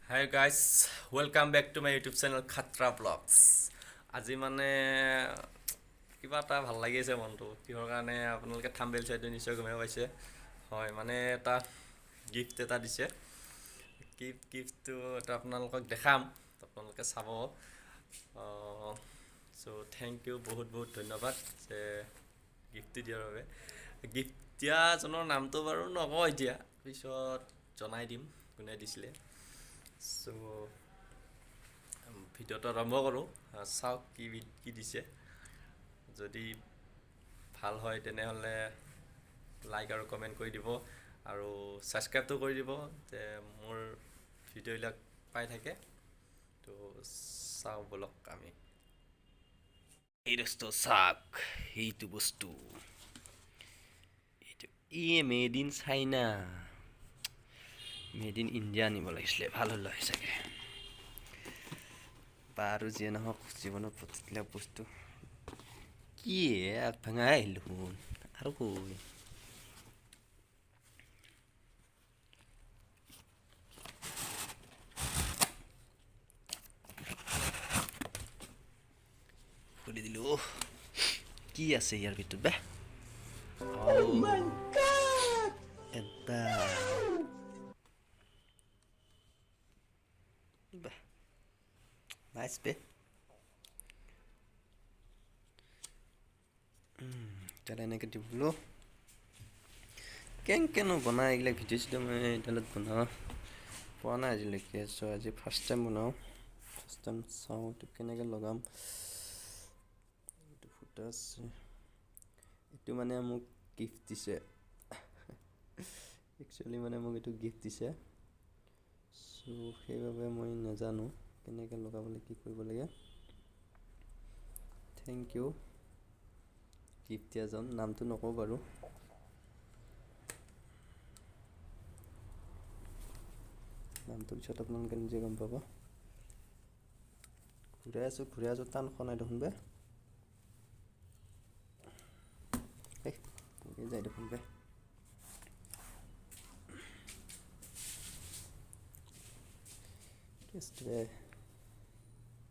Hi guys, welcome back to my YouTube channel Khatra Vlogs. আজি মানে কিবা এটা ভাল লাগিছে মনটো কিহৰ কাৰণে আপোনালোকে থাম্বনেল চাইটো নিশ্চয় গমে পাইছে হয় মানে এটা গিফ্ট এটা দিছে গিফ্টটো এটা আপোনালোকক দেখাম আপোনালোকে চাব সো থ্যাংক ইউ বহুত বহুত ধন্যবাদ যে গিফ্টটো দিয়াৰ বাবে গিফ্ট দিয়াজনৰ নামটো বাৰু নকওঁ এতিয়া পিছত জনাই দিম কোনে দিছিলে সো ভিডিঅ'টো আৰম্ভ কৰোঁ চাওক কি দিছে যদি ভাল হয় তেনেহ'লে লাইক আৰু কমেণ্ট কৰি দিব আৰু ছাবস্ক্ৰাইবটো কৰি দিব যে মোৰ ভিডিঅ'বিলাক পাই থাকে তো চাওঁ বলক আমি এই বস্তু চাওক সেইটো বস্তু এইটো made in China made in India আনিব লাগিছিলে ভাল হ'ল হয় চাগে বা আৰু যিয়ে নহওক জীৱনত প্ৰতিবিলাক বস্তু কি আগ ভাঙাই আহিলোঁ শুন আৰু কৈ খুলি দিলোঁ কি আছে ইয়াৰ ভিতৰত বে এটা নাইচ বে তাহলে এনেকৈ দিবলৈ কেনেকৈনো বনাই এইবিলাক ভিডিঅ' চিডিঅ' মই এতিয়ালৈ বনাওঁ পোৱা নাই আজিলৈকে চ' আজি ফাৰ্ষ্ট টাইম বনাওঁ ফাৰ্ষ্ট টাইম চাওঁ এইটো কেনেকৈ লগাম এইটো ফুটা আছে এইটো মানে মোক গিফ্ট দিছে একচুৱেলি মানে মোক এইটো গিফ্ট দিছে চ' সেইবাবে মই নাজানো কেনেকৈ লগাবলৈ কি কৰিব লাগে থেংক ইউ গিফ্ট দিয়াজন নামটো নকওঁ বাৰু নামটো পিছত আপোনালোকে নিজে গম পাব ঘূৰাই আছোঁ টান খোৱা নাই দেখোন বে যায় দেখোন বে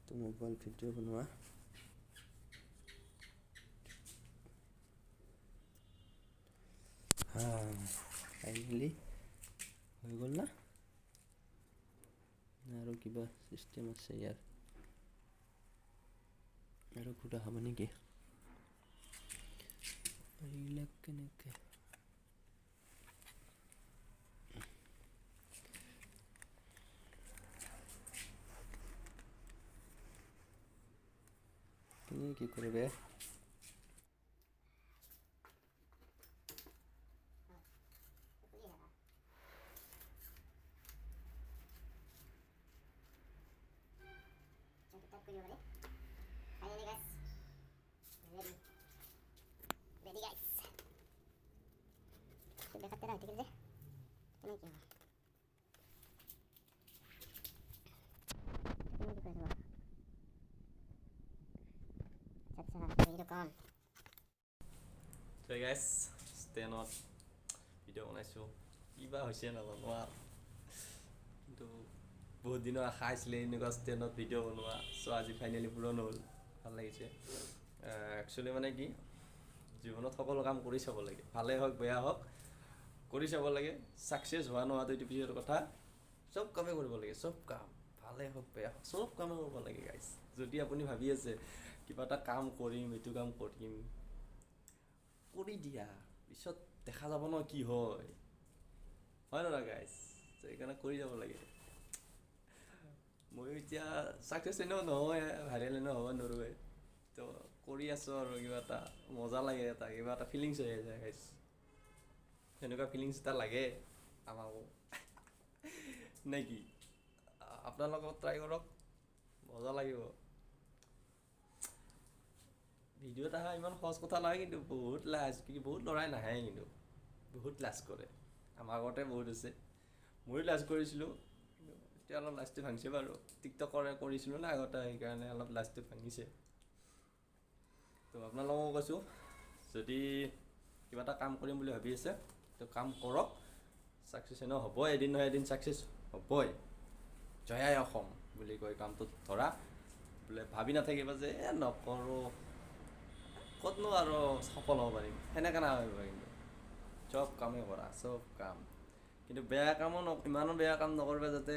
তো মোবাইল ভিডিঅ' বনোৱা ফাইনেলি হৈ গ'ল না আৰু কিবা চিষ্টেম আছে ইয়াৰ আৰু ঘূৰা হ'ব নেকি এইবিলাক কেনেকৈ কি কৰে বে দেখাতে ৰাখতে গেলে কেন কি আচ্ছা এইৰকম তো গাইজ ষ্টেনত ভিডিঅ' বনাইছোঁ কিবা হৈছে নাজানো আৰু কিন্তু বহুত দিনৰ আশা আছিলে এনেকুৱা ষ্টেনত ভিডিঅ' বনোৱা চ' আজি ফাইনেলি পূৰণ হ'ল ভাল লাগিছে একচুৱেলি মানে কি জীৱনত সকলো কাম কৰি চাব লাগে ভালে হওক বেয়া হওক কৰি চাব লাগে ছাকচেছ হোৱা নোহোৱাটো এইটো পিছৰ কথা চব কামেই কৰিব লাগে চব কাম ভালে হওক বেয়া হওক চব কামেই কৰিব লাগে গাইজ যদি আপুনি ভাবি আছে কিবা এটা কাম কৰিম এইটো কাম কৰিম কৰি দিয়া পিছত দেখা যাব ন কি হয় নহয় গাইজ সেইকাৰণে কৰি যাব লাগে ময়ো এতিয়া ছাকচেছ এনেও নহয় ভাইৰেল এনেও হ'ব নোৱাৰোৱে তো কৰি আছোঁ আৰু কিবা এটা মজা লাগে এটা কিবা এটা ফিলিংছ হৈ যায় গাইজ সেনেকুৱা ফিলিংছ এটা লাগে আমাকো নে কি আপোনালোকক ট্ৰাই কৰক মজা লাগিব ভিডিঅ'ত অহা ইমান সহজ কথা নহয় কিন্তু বহুত ল'ৰাই নাহে কিন্তু বহুত লাজ কৰে আমাৰ আগতে বহুত আছে ময়ো লাজ কৰিছিলোঁ এতিয়া অলপ লাজটো ভাঙিছে বাৰু টিকটকৰে কৰিছিলোঁ না আগতে সেইকাৰণে অলপ লাজটো ভাঙিছে তো আপোনালোকক কৈছোঁ যদি কিবা এটা কাম কৰিম বুলি ভাবি আছে তো কাম কৰক ছাকচেছ এনেও হ'বই এদিন নহয় এদিন ছাকচেছ হ'বই জয়াই অসম বুলি কৈ কামটোত ধৰা বোলে ভাবি নাথাকিবা যে নকৰোঁ ক'তনো আৰু সফল হ'ব পাৰিম সেনেকৈ নাভাবিবা কিন্তু চব কামেই কৰা চব কাম কিন্তু বেয়া কামো ইমানো বেয়া কাম নকৰিবা যাতে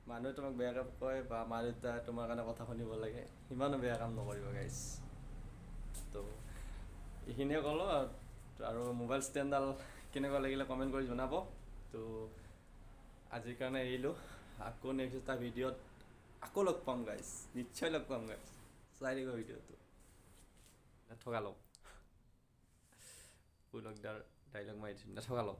মানুহে তোমাক বেয়াকৈ কয় বা মা দেউতা তোমাৰ কাৰণে কথা শুনিব লাগে ইমানো বেয়া কাম নকৰিবা গাইজ তো এইখিনিয়ে ক'লোঁ আৰু মোবাইল ষ্টেণ্ডডাল কেনেকুৱা লাগিলে কমেণ্ট কৰি জনাব তো আজিৰ কাৰণে এৰিলোঁ আকৌ নেক্সট এটা ভিডিঅ'ত আকৌ লগ পাম গাইজ নিশ্চয় লগ পাম গাইজ চাই দিব ভিডিঅ'টো নথকা লগ ডাইলগ মাৰি দিছোঁ নথকা লগ